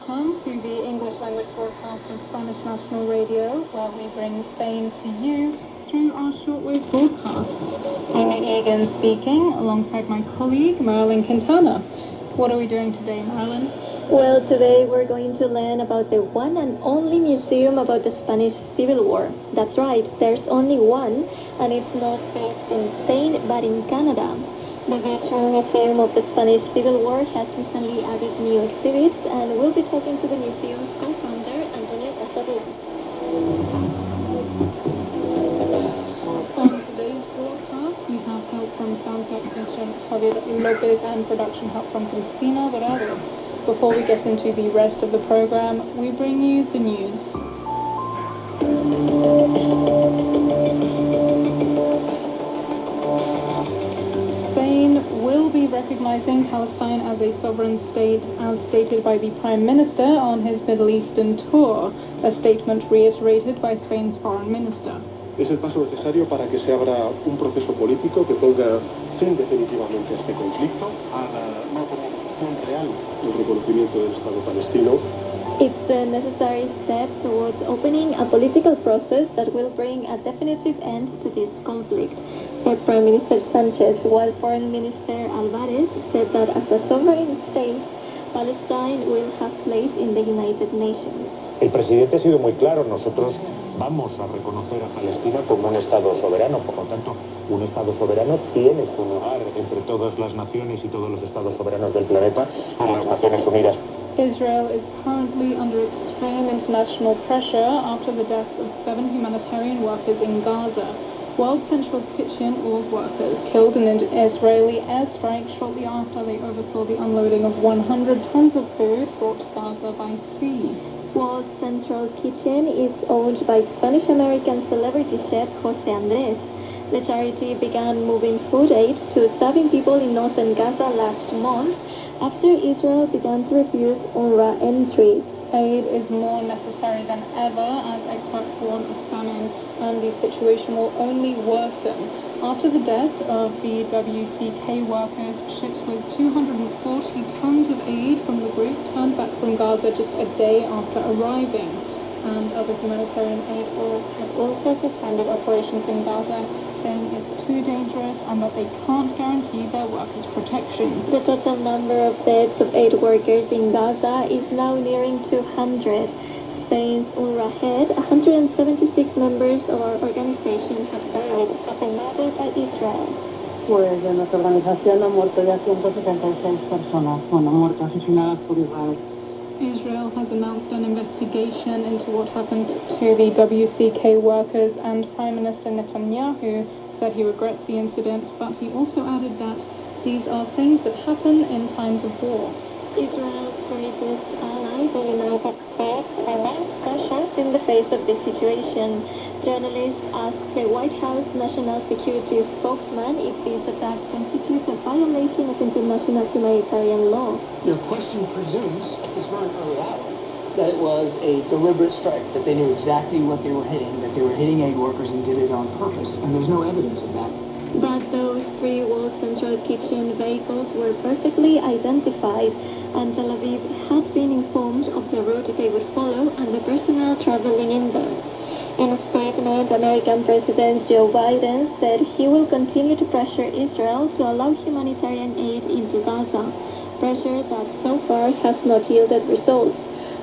Welcome to the English language broadcast of Spanish National Radio, where we bring Spain to you through our shortwave broadcasts. Amy Egan speaking, alongside my colleague Marilyn Quintana. What are we doing today, Marilyn? Well, today we're going to learn about the one and only museum about the Spanish Civil War. That's right, there's only one, and it's not based in Spain, but in Canada. The Virtual Museum of the Spanish Civil War has recently added new exhibits, and we'll be talking to the museum's co-founder, Antonio Casador. On today's broadcast, we have help from sound technician Javier Lopez and production help from Cristina Dorado. Before we get into the rest of the program, we bring you the news. Spain will be recognizing Palestine as a sovereign state, as stated by the Prime Minister on his Middle Eastern tour, a statement reiterated by Spain's Foreign Minister. Es el paso necesario para que se abra un proceso político que ponga fin definitivamente a este conflicto, a la no autorización real del reconocimiento del Estado palestino. It's a necessary step towards opening a political process that will bring a definitive end to this conflict, said Prime Minister Sanchez, while Foreign Minister Alvarez said that as a sovereign state, Palestine will have place in the United Nations. El presidente ha sido muy claro, nosotros vamos a reconocer a Palestina como un Estado soberano, por lo tanto, un Estado soberano tiene su lugar entre todas las naciones y todos los Estados soberanos del planeta en las Naciones Unidas. Israel is currently under extreme international pressure after the deaths of 7 humanitarian workers in Gaza. World Central Kitchen org workers killed in an Israeli airstrike shortly after they oversaw the unloading of 100 tons of food brought to Gaza by sea. World Central Kitchen is owned by Spanish-American celebrity chef José Andrés. The charity began moving food aid to starving people in northern Gaza last month after Israel began to refuse UNRWA entry. Aid is more necessary than ever as experts warn of famine, and the situation will only worsen. After the death of the WCK workers, ships with 240 tons of aid from the group turned back from Gaza just a day after arriving. And other humanitarian aid orgs have also suspended operations in Gaza, saying it's too dangerous and that they can't guarantee their workers' protection. The total number of deaths of aid workers in Gaza is now nearing 200. Spain's UNRWA head, 176 members of our organization have died, have been murdered by Israel. Pues de nuestra organización han muerto ya 176 personas, muertas asesinadas por Israel. Israel has announced an investigation into what happened to the WCK workers, and Prime Minister Netanyahu said he regrets the incident, but he also added that these are things that happen in times of war. Israel's greatest ally, the United States, remains cautious in the face of this situation. Journalists asked the White House National Security spokesman if these attacks constitute a violation of international humanitarian law. Your question presumes, it's not a reality, that it was a deliberate strike, that they knew exactly what they were hitting, that they were hitting aid workers and did it on purpose, and there's no evidence of that. But those 3 World Central Kitchen vehicles were perfectly identified, and Tel Aviv had been informed of the route they would follow and the personnel traveling in them. In a statement, American President Joe Biden said he will continue to pressure Israel to allow humanitarian aid into Gaza, pressure that so far has not yielded results.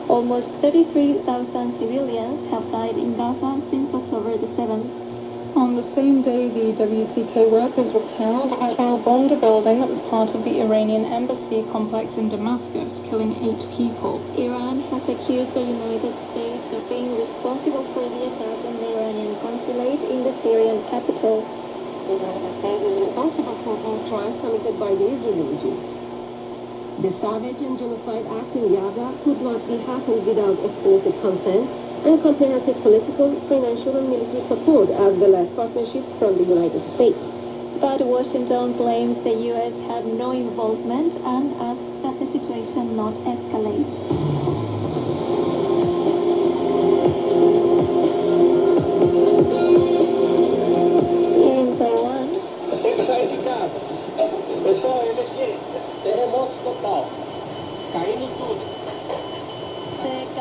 Almost 33,000 civilians have died in Gaza since October the 7th. On the same day the WCK workers were killed, Israel bombed a building that was part of the Iranian embassy complex in Damascus, killing 8 people. Iran has accused the United States of being responsible for the attack on the Iranian consulate in the Syrian capital. The United States is responsible for all crimes committed by the Israeli regime. The savage and genocide act in Gaza could not be happened without explicit consent and comprehensive political, financial, and military support as well as partnership from the United States. But Washington claims the U.S. had no involvement and asks that the situation not escalate. In Taiwan,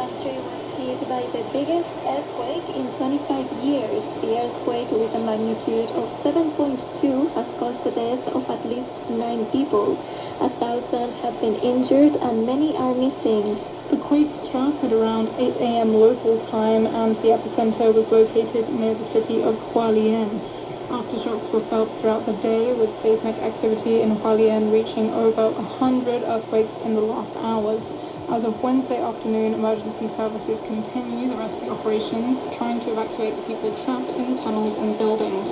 country was hit by the biggest earthquake in 25 years. The earthquake, with a magnitude of 7.2, has caused the death of at least 9 people. 1,000 have been injured and many are missing. The quake struck at around 8 a.m. local time, and the epicenter was located near the city of Hualien. Aftershocks were felt throughout the day, with seismic activity in Hualien reaching over 100 earthquakes in the last hours. As of Wednesday afternoon, emergency services continue the rescue operations, trying to evacuate the people trapped in tunnels and buildings.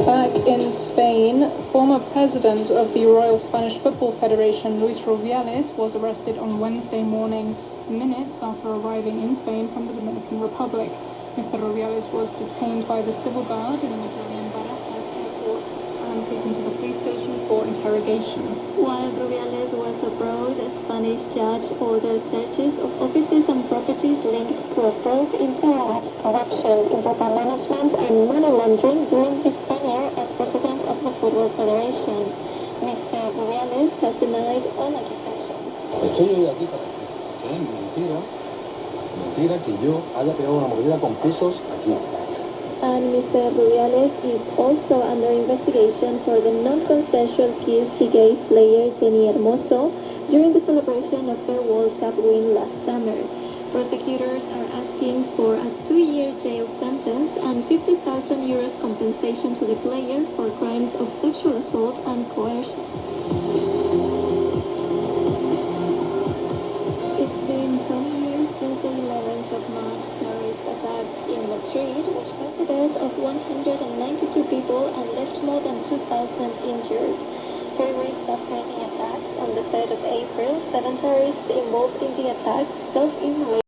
Back in Spain, former president of the Royal Spanish Football Federation, Luis Rubiales, was arrested on Wednesday morning, minutes after arriving in Spain from the Dominican Republic. Mr. Rubiales was detained by the civil guard in the Madrileñ Barajas airport and taken to the police station for interrogation. While Rubiales was abroad, a Spanish judge ordered searches of offices and properties linked to a probe into alleged corruption, improper management and money laundering during his tenure as president of the Football Federation. Mr. Rubiales has denied all accusations. Estoy hoy aquí para decir que es mentira que yo haya pegado una mordida con pesos aquí. And Mr. Rubiales is also under investigation for the non-consensual kiss he gave player Jenny Hermoso during the celebration of their World Cup win last summer. Prosecutors are asking for a 2-year jail sentence and 50,000 euros compensation to the player for crimes of sexual assault and coercion. It's been 20 years since the 11th of March terrorist attack in Madrid, which caused the death of 192 people and left more than 2,000 injured. 3 weeks after the attacks, on the 3rd of April, 7 terrorists involved in the attacks self-immolated.